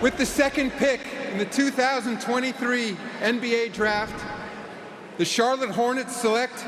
With the second pick in the 2023 NBA Draft, the Charlotte Hornets select...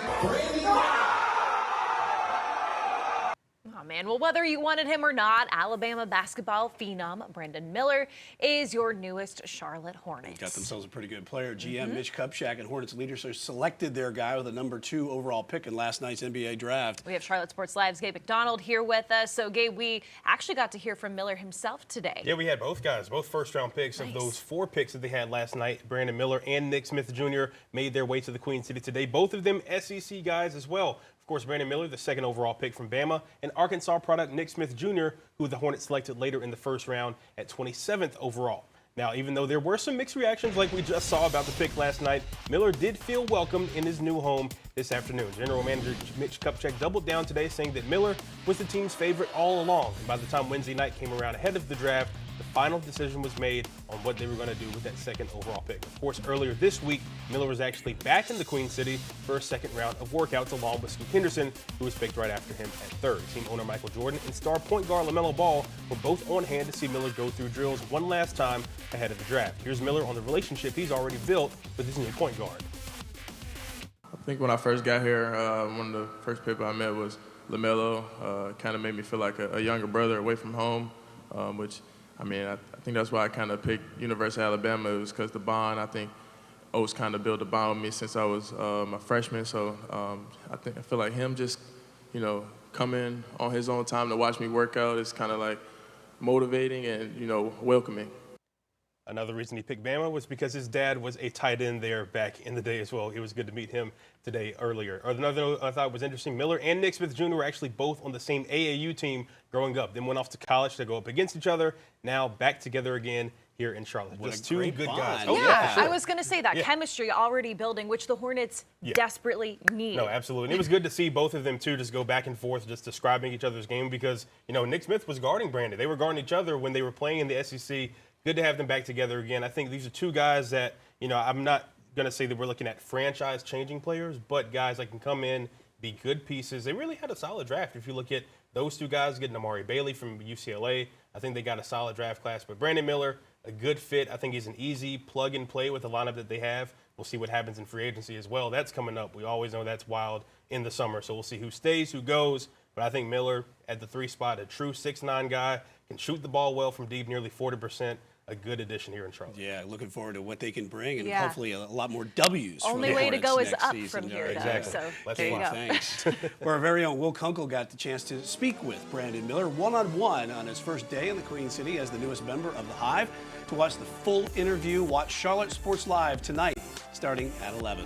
Oh, man. Well, whether you wanted him or not, Alabama basketball phenom Brandon Miller is your newest Charlotte Hornets. Got themselves a pretty good player. GM Mitch Kupchak and Hornets leaders selected their guy with a #2 overall pick in last night's NBA draft. We have Charlotte Sports Live's Gabe McDonald here with us. So, Gabe, we actually got to hear from Miller himself today. Yeah, we had both guys, both first-round picks. Nice. Of those 4 picks that they had last night. Brandon Miller and Nick Smith Jr. made their way to the Queen City today. Both of them SEC guys as well. Of course, Brandon Miller, the 2nd overall pick from Bama, and Arkansas product Nick Smith Jr., who the Hornets selected later in the first round at 27th overall. Now, even though there were some mixed reactions like we just saw about the pick last night, Miller did feel welcomed in his new home this afternoon. General Manager Mitch Kupchak doubled down today, saying that Miller was the team's favorite all along. And by the time Wednesday night came around ahead of the draft, the final decision was made on what they were going to do with that 2nd overall pick. Of course, earlier this week, Miller was actually back in the Queen City for a 2nd round of workouts along with Scoot Henderson, who was picked right after him at 3rd. Team owner Michael Jordan and star point guard LaMelo Ball were both on hand to see Miller go through drills one last time ahead of the draft. Here's Miller on the relationship he's already built with his new point guard. I think when I first got here, one of the first people I met was LaMelo. Kind of made me feel like a younger brother away from home, which I mean, I think that's why I kind of picked University of Alabama. It was because the bond, I think, O's kind of built a bond with me since I was a freshman. So I feel like him just, coming on his own time to watch me work out is kind of like motivating and, welcoming. Another reason he picked Bama was because his dad was a tight end there back in the day as well. It was good to meet him today earlier. Another note I thought was interesting, Miller and Nick Smith Jr. were actually both on the same AAU team growing up. Then went off to college to go up against each other. Now back together again here in Charlotte. What Just a 2 great good bond. guys. Oh, yeah, sure. I was going to say that. Yeah. Chemistry already building, which the Hornets desperately need. No, absolutely. And it was good to see both of them, too, just go back and forth, just describing each other's game because, Nick Smith was guarding Brandon. They were guarding each other when they were playing in the SEC. Good to have them back together again. I think these are 2 guys that, I'm not going to say that we're looking at franchise-changing players, but guys that can come in, be good pieces. They really had a solid draft. If you look at those 2 guys, getting Amari Bailey from UCLA, I think they got a solid draft class. But Brandon Miller, a good fit. I think he's an easy plug-and-play with the lineup that they have. We'll see what happens in free agency as well. That's coming up. We always know that's wild in the summer. So we'll see who stays, who goes. But I think Miller at the 3 spot, a true 6'9" guy, can shoot the ball well from deep, nearly 40%. A good addition here in Charlotte. Yeah, looking forward to what they can bring and hopefully a lot more W's. Only way to go is up season. from here, though. Exactly. So Let's there you go. Thanks. Our very own Will Kunkel got the chance to speak with Brandon Miller one-on-one on his first day in the Queen City as the newest member of the Hive. To watch the full interview, watch Charlotte Sports Live tonight starting at 11.